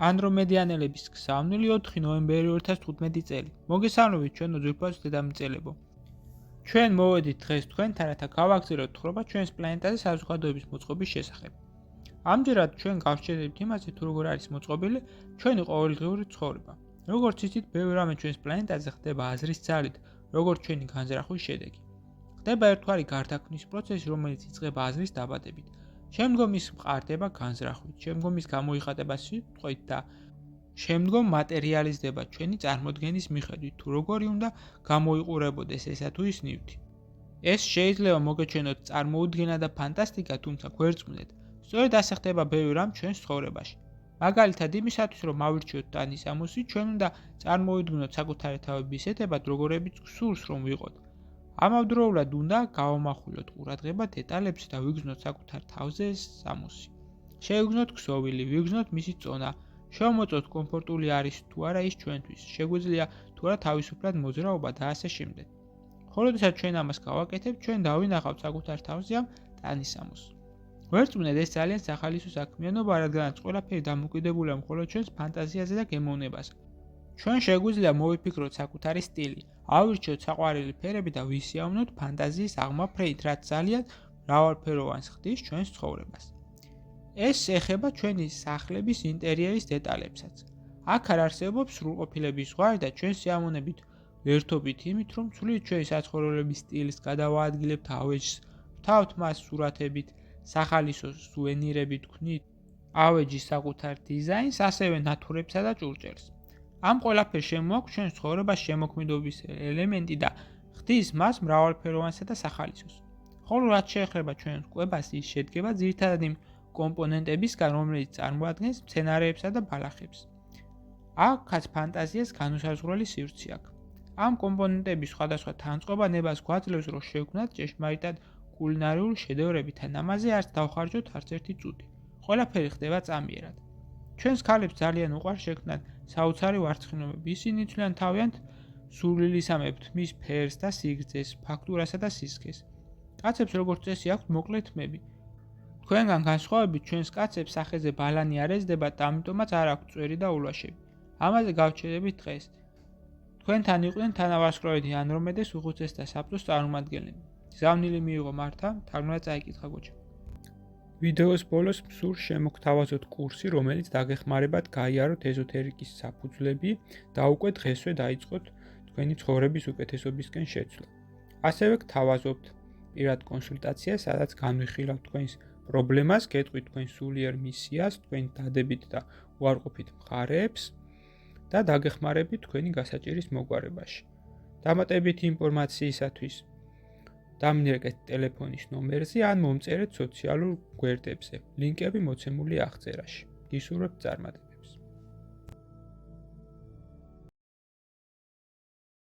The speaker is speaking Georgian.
ანდრომედიანელების გზავნილი 4 ნოემბერი 2015 წელი. მოგესალმებით ჩვენო ძვირფასო დედამიწელებო. ჩვენ მოვედით დღეს თქვენთან, რათა გავაგზავნოთ თხრობა ჩვენს პლანეტაზე საზოგადოების მოწყობის შესახებ. ამჯერად ჩვენ გავშეცდებით იმაზე, თუ როგორ არის მოწყობილი ჩვენი ყოველდღიური ცხოვრება. როგორც იცით, ბევრი რამე ჩვენს პლანეტაზე ხდება აზრის ძალით, როგორც ჩვენი განზრახვის შედეგი. ხდება ერთგვარი გარდაქმნის პროცესი, რომელიც იწყება აზრის დაბადებით. შემდგომ ის მყარდება განზრახვით, შემდგომ ის გამოიხატება სიტყვით და შემდგომ მატერიალიზდება ჩვენი წარმოდგენის მიხედვით, თუ როგორი უნდა გამოიყურებოდეს ესა თუ ის ნივთი. ეს შეიძლება მოგეჩვენოთ წარმოუდგენა და ფანტასტიკა, თუმცა გვერწყვნეთ. სწორედ ასე ხდება ბევრი რამ ჩვენს ცხოვრებაში. მაგალითად, იმისათვის რომ ავირჩიოთ ტანის ამოსი, ჩვენ უნდა წარმოვიდგინოთ საკუთარი თავები ისეთებად, როგორებიც გსურს რომ ვიყოთ. ამავდროულად უნდა გავამახვილოთ ყურადღება დეტალებში და ვიგრძნოთ საკუთარ თავზე ეს სამოსი. შევიგრძნოთ ქსოვილი, ვიგრძნოთ მისი წონა, შევმოწოთ კომფორტული არის თუ არა ის ჩვენთვის, შეგვიძლია თუ არა თავისუფლად მოძრაობა და ასე შემდეგ. ხოლო როდესაც ჩვენ ამას გავაკეთებთ, ჩვენ დავინახავთ საკუთარ თავზე ამ ტანის ამოსს. ვერწმუნეთ, ეს ძალიან სახალისო საქმიანობა, რადგანაც ყველაფერი დამოკიდებულია მხოლოდ ჩვენს ფანტაზიაზე და გემოვნებაზე. ჩვენ შეგვიძლია მოვიფიქროთ საკუთარი სტილი, ავირჩიოთ საყვარელი ფერები და ვისიავნოთ ფანტაზიის აღმა ფრენით, რაც ძალიან მრავალფეროვანს ხდის ჩვენს ცხოვრებას. ეს ეხება ჩვენი სახლების ინტერიერის დეტალებსაც. აქ არ არსებობს სრულყოფილების ზღვარი და ჩვენ სიამოვნებით ვერთობით იმით, რომ ცვლით ჩვენი საცხოვრებლების სტილს, გადავაადგილებთ ავეჯს, ვთავთ მას სურათებით, სახალისო სუვენირებით ვქნით ავეჯის საკუთარ დიზაინს, ასევე ნათურებსა და ჭურჭელს. ამ ყველაფერს შემოაქვს ჩვენს ცხოვრებას შემოქმედობის ელემენტი და ხდის მას მრავალფეროვანსა და სახალისოს. ხოლო რაც შეეხება ჩვენს კვებას, ის შედგება ძირითადად იმ კომპონენტებისგან, რომელიც წარმოადგენს მცენარეებსა და ბალახებს. აქაც ფანტაზიას განუსაზღვრელი სივრცე აქვს. ამ კომპონენტების სხვადასხვა თანწყობა ნებას გვაძლევს, რომ შევქმნათ ჭეშმარიტად კულინარიული შედევრები და ამაზე არც დავხარჯოთ არც ერთი წუთი. ყველაფერი ხდება წამიერად. ჩვენს ქალებს ძალიან უყვარს შექმნათ საოცარი ვარცხნილობები. ისინი იცვლიან თავიანთ სულილისამებრ მის ფერს და სიგრძეს, ფაქტურასა და სისქეს. კაცებს როგორც წესი აქვთ მოკლე თმები. თქვენგან განსხვავებით, ჩვენს კაცებს სახეზე ბალანი არ ეძდება და ამიტომაც არ აქვთ წვერი და ულვაშები. ამაზე გავჩერდებით დღეს. თქვენთან იყვნენ თანავარსკვლავედი ანდრომედეს უხუცესთა საბჭოს წარმომადგენლები. გზავნილი მიიღო მართა, თარგმნა წაიკითხა გოჩა. ვიდეოს ბოლოს მსურს შემოგთავაზოთ კურსი, რომელიც დაგეხმარებათ გაიაროთ ეზოთერიკის საფუძვლები და უკვე დღესვე დაიწყოთ თქვენი ცხოვრების უკეთესობისკენ შეცვლა. ასევე გთავაზობთ პირად კონსულტაციას, სადაც განვიხილავთ თქვენს პრობლემას, გეტყვით თქვენ სულიერ მისიას, თქვენი დადებით და უარყოფით მხარეებს და დაგეხმარებით თქვენი გასაჭირის მოგვარებაში. დამატებითი ინფორმაციისათვის დამინერგეთ ტელეფონის ნომერზე ან მომწერეთ სოციალურ გვერდებზე. ლინკები მოცემულია აღწერაში. გისურვებთ წარმატებას.